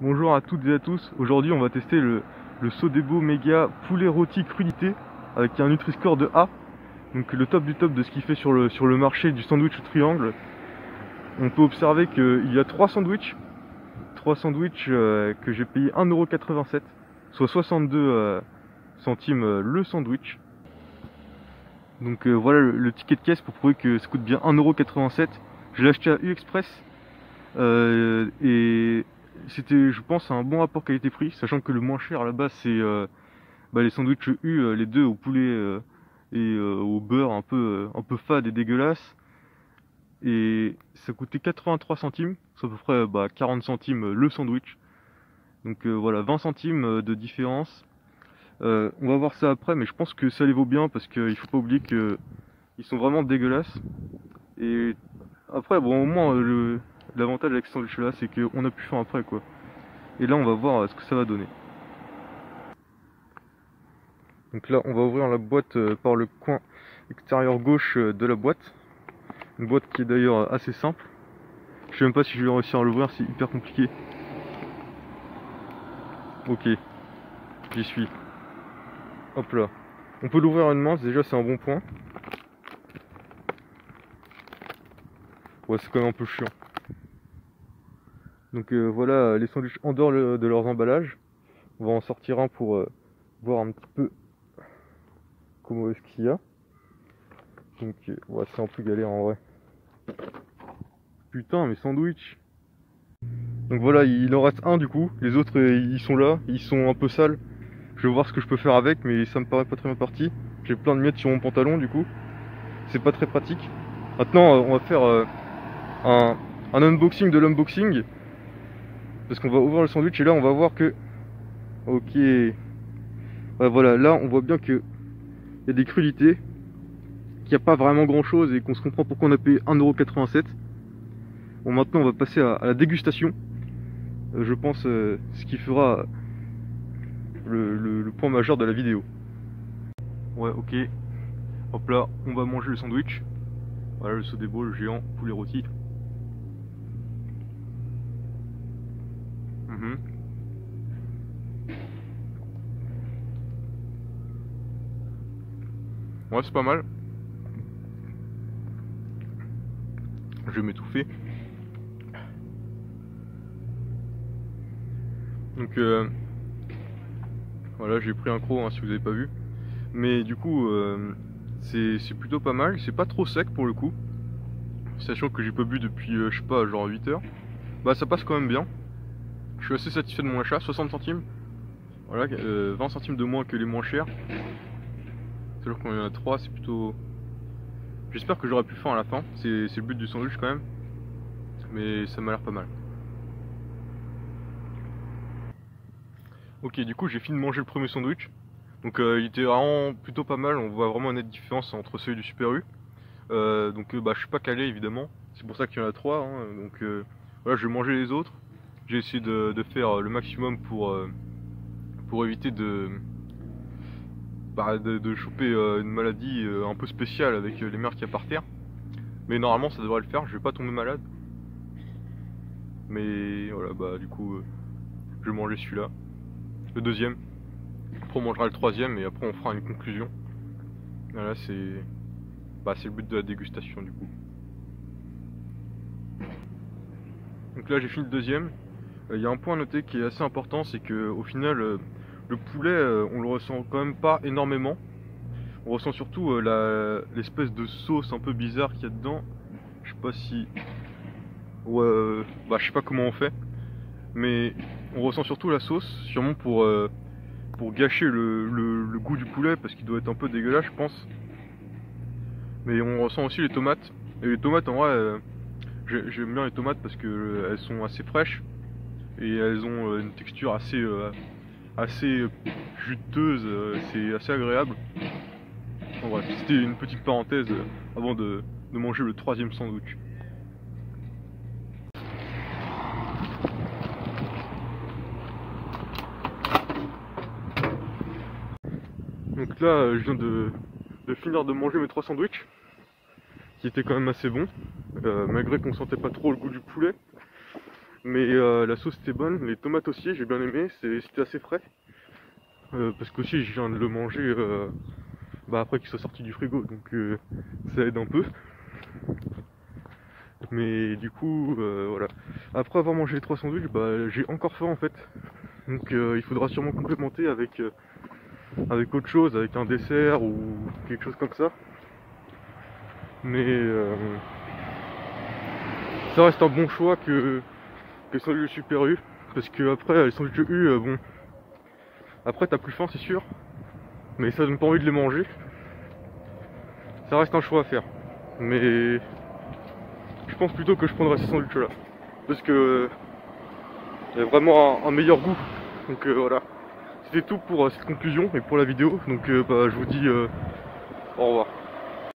Bonjour à toutes et à tous. Aujourd'hui, on va tester le Sodebo Mega poulet rôti crudité avec un Nutri-Score de A. Donc le top du top de ce qu'il fait sur le marché du sandwich au triangle. On peut observer qu'il y a 3 sandwichs. 3 sandwichs que j'ai payé 1,87 €, soit 62 centimes le sandwich. Donc voilà le ticket de caisse pour prouver que ça coûte bien 1,87 €. Je l'ai acheté à U-Express. Et c'était, je pense, un bon rapport qualité-prix, sachant que le moins cher à la base c'est les sandwichs U, les deux au poulet au beurre un peu fade et dégueulasse. Et ça coûtait 83 centimes, c'est à peu près 40 centimes le sandwich. Donc voilà, 20 centimes de différence. On va voir ça après, mais je pense que ça les vaut bien parce qu'il faut pas oublier que ils sont vraiment dégueulasses. Et après, bon, au moins, l'avantage avec ce sandwich là, c'est qu'on a plus faim après, quoi. Et là, on va voir ce que ça va donner. Donc là, on va ouvrir la boîte par le coin extérieur gauche de la boîte. Une boîte qui est d'ailleurs assez simple. Je sais même pas si je vais réussir à l'ouvrir, c'est hyper compliqué. Ok, j'y suis. Hop là. On peut l'ouvrir à une main, déjà c'est un bon point. Ouais, c'est quand même un peu chiant. Donc voilà les sandwichs en dehors de leurs emballages. On va en sortir un pour voir un petit peu comment est-ce qu'il y a. Donc ouais, c'est un peu galère en vrai. Putain, mes sandwichs. Donc voilà, il en reste un du coup. Les autres ils sont là, ils sont un peu sales. Je vais voir ce que je peux faire avec, mais ça me paraît pas très bien parti. J'ai plein de miettes sur mon pantalon du coup. C'est pas très pratique. Maintenant on va faire un unboxing de l'unboxing. Parce qu'on va ouvrir le sandwich et là on va voir que... Ok. Ouais, voilà, là on voit bien que il y a des crudités, qu'il n'y a pas vraiment grand chose et qu'on se comprend pourquoi on a payé 1,87 €. Bon, maintenant on va passer à la dégustation. Je pense ce qui fera le point majeur de la vidéo. Ouais, ok. Hop là, on va manger le sandwich. Voilà le Sodebo, le géant poulet rôti. Ouais, c'est pas mal. Je vais m'étouffer. Donc voilà, j'ai pris un croc hein, si vous avez pas vu. Mais du coup, c'est plutôt pas mal. C'est pas trop sec pour le coup. Sachant que j'ai pas bu depuis, je sais pas, genre 8 heures. Bah ça passe quand même bien. Je suis assez satisfait de mon achat, 60 centimes. Voilà, 20 centimes de moins que les moins chers. C'est-à-dire qu'on y en a 3, c'est plutôt... J'espère que j'aurai plus faim à la fin. C'est le but du sandwich quand même. Mais ça m'a l'air pas mal. Ok, du coup j'ai fini de manger le premier sandwich. Donc il était vraiment plutôt pas mal. On voit vraiment une nette différence entre celui du Super U. Je suis pas calé évidemment. C'est pour ça qu'il y en a 3. Hein. Donc voilà, je vais manger les autres. J'ai essayé de faire le maximum pour éviter de choper une maladie un peu spéciale avec les merdes qu'il y a par terre. Mais normalement ça devrait le faire, je vais pas tomber malade. Mais voilà, du coup, je vais manger celui-là. Le deuxième. Après on mangera le troisième et après on fera une conclusion. Voilà, c'est le but de la dégustation du coup. Donc là j'ai fini le deuxième. Il y a un point à noter qui est assez important, c'est que au final le poulet on le ressent quand même pas énormément. On ressent surtout l'espèce de sauce un peu bizarre qu'il y a dedans. Je sais pas si... Ouais, je sais pas comment on fait. Mais on ressent surtout la sauce, sûrement pour gâcher le goût du poulet, parce qu'il doit être un peu dégueulasse je pense. Mais on ressent aussi les tomates. Et les tomates en vrai, j'aime bien les tomates parce que elles sont assez fraîches. Et elles ont une texture assez juteuse, c'est assez agréable. Bon, bref, c'était une petite parenthèse avant de manger le troisième sandwich. Donc là, je viens de finir de manger mes 3 sandwichs, qui étaient quand même assez bons, malgré qu'on sentait pas trop le goût du poulet. Mais la sauce était bonne, les tomates aussi, j'ai bien aimé, c'était assez frais. Parce qu'aussi je viens de le manger après qu'il soit sorti du frigo, donc ça aide un peu. Mais du coup, voilà. Après avoir mangé les 3 sandwichs, j'ai encore faim en fait. Donc il faudra sûrement complémenter avec autre chose, avec un dessert ou quelque chose comme ça. Mais ça reste un bon choix que le sandwich Super U. Parce que après, les sandwichs U, bon. Après, t'as plus faim, c'est sûr. Mais ça donne pas envie de les manger. Ça reste un choix à faire. Mais je pense plutôt que je prendrai ces sandwichs là. Parce que il y a vraiment un meilleur goût. Donc voilà. C'était tout pour cette conclusion et pour la vidéo. Donc je vous dis au revoir.